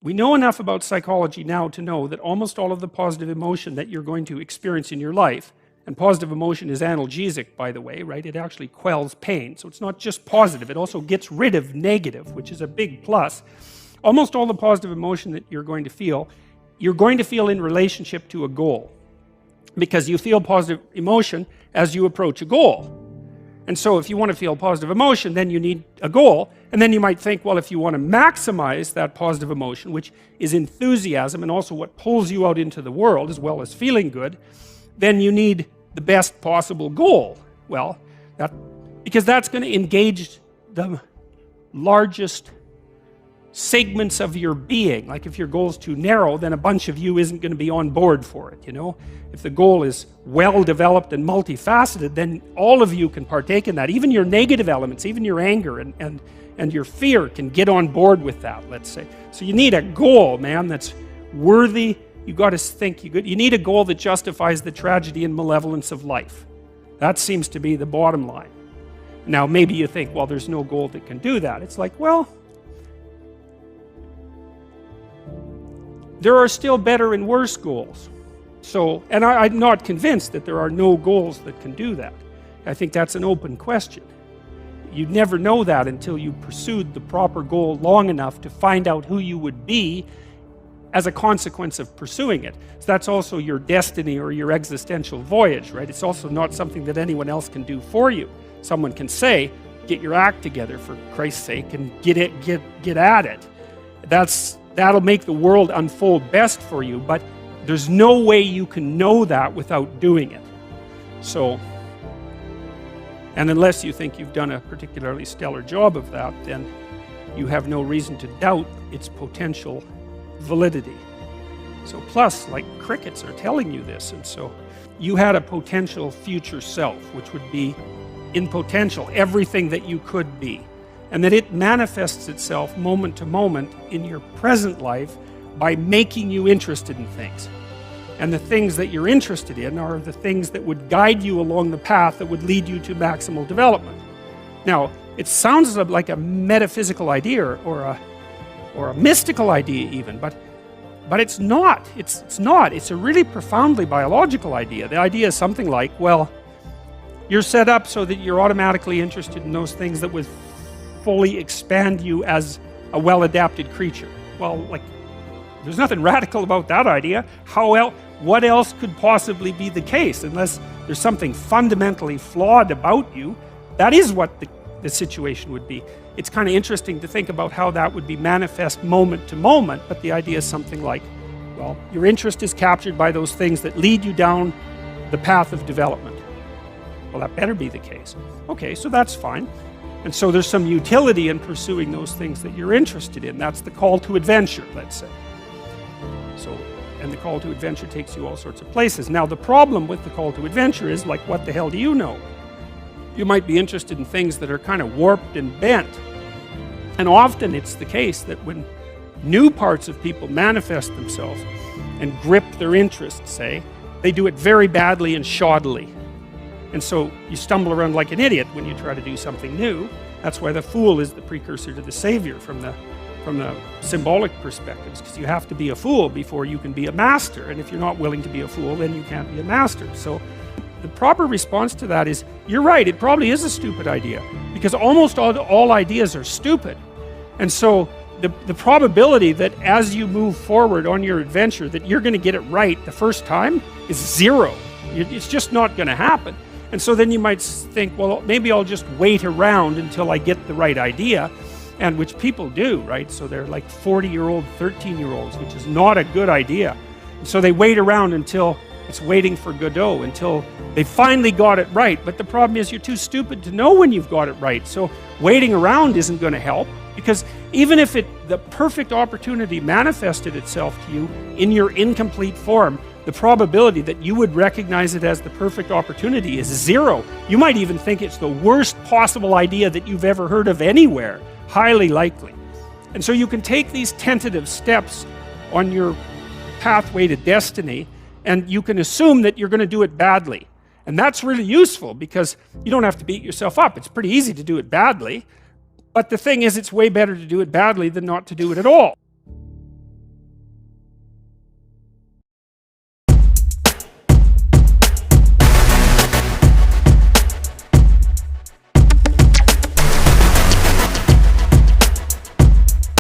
We know enough about psychology now to know that almost all of the positive emotion that you're going to experience in your life, and positive emotion is analgesic, by the way, right? It actually quells pain. So it's not just positive, it also gets rid of negative, which is a big plus. Almost all the positive emotion that you're going to feel in relationship to a goal. Because you feel positive emotion as you approach a goal. And so if you want to feel positive emotion, then you need a goal. And then you might think, well, if you want to maximize that positive emotion, which is enthusiasm and also what pulls you out into the world as well as feeling good, then you need the best possible goal. Well, because that's going to engage the largest segments of your being. Like if your goal is too narrow, then a bunch of you isn't going to be on board for it, you know? If the goal is well developed and multifaceted, then all of you can partake in that. Even your negative elements, even your anger and your fear can get on board with that, let's say. So you need a goal, man, that's worthy. You got to think, you need a goal that justifies the tragedy and malevolence of life. That seems to be the bottom line. Now maybe you think, well, there's no goal that can do that. It's like, well, there are still better and worse goals. So, and I'm not convinced that there are no goals that can do that. I think that's an open question. You'd never know that until you pursued the proper goal long enough to find out who you would be as a consequence of pursuing it. So that's also your destiny or your existential voyage, right? It's also not something that anyone else can do for you. Someone can say, get your act together for Christ's sake and get at it. That'll make the world unfold best for you, but there's no way you can know that without doing it. So, and unless you think you've done a particularly stellar job of that, then you have no reason to doubt its potential validity. So plus, like crickets are telling you this, and so you had a potential future self, which would be in potential everything that you could be. And that it manifests itself moment to moment in your present life by making you interested in things. And the things that you're interested in are the things that would guide you along the path that would lead you to maximal development. Now, it sounds like a metaphysical idea or a mystical idea even, but it's not. It's not. It's a really profoundly biological idea. The idea is something like, well, you're set up so that you're automatically interested in those things that would fully expand you as a well-adapted creature. Well, like, there's nothing radical about that idea. What else could possibly be the case? Unless there's something fundamentally flawed about you, that is what the situation would be. It's kind of interesting to think about how that would be manifest moment to moment, but the idea is something like, well, your interest is captured by those things that lead you down the path of development. Well, that better be the case. Okay, so that's fine. And so there's some utility in pursuing those things that you're interested in. That's the call to adventure, let's say. So, and the call to adventure takes you all sorts of places. Now, the problem with the call to adventure is, like, what the hell do you know? You might be interested in things that are kind of warped and bent. And often it's the case that when new parts of people manifest themselves and grip their interests, say, they do it very badly and shoddily. And so you stumble around like an idiot when you try to do something new. That's why the fool is the precursor to the savior from the symbolic perspectives, because you have to be a fool before you can be a master. And if you're not willing to be a fool, then you can't be a master. So the proper response to that is, you're right, it probably is a stupid idea, because almost all ideas are stupid. And so the probability that as you move forward on your adventure that you're going to get it right the first time is zero. It's just not going to happen. And so then you might think, well, maybe I'll just wait around until I get the right idea, and which people do, right? So they're like 40-year-old, 13-year-olds, which is not a good idea. And so they wait around until it's waiting for Godot, until they finally got it right. But the problem is you're too stupid to know when you've got it right. So waiting around isn't going to help, because even if the perfect opportunity manifested itself to you in your incomplete form, the probability that you would recognize it as the perfect opportunity is zero. You might even think it's the worst possible idea that you've ever heard of anywhere. Highly likely. And so you can take these tentative steps on your pathway to destiny, and you can assume that you're going to do it badly. And that's really useful, because you don't have to beat yourself up. It's pretty easy to do it badly. But the thing is, it's way better to do it badly than not to do it at all.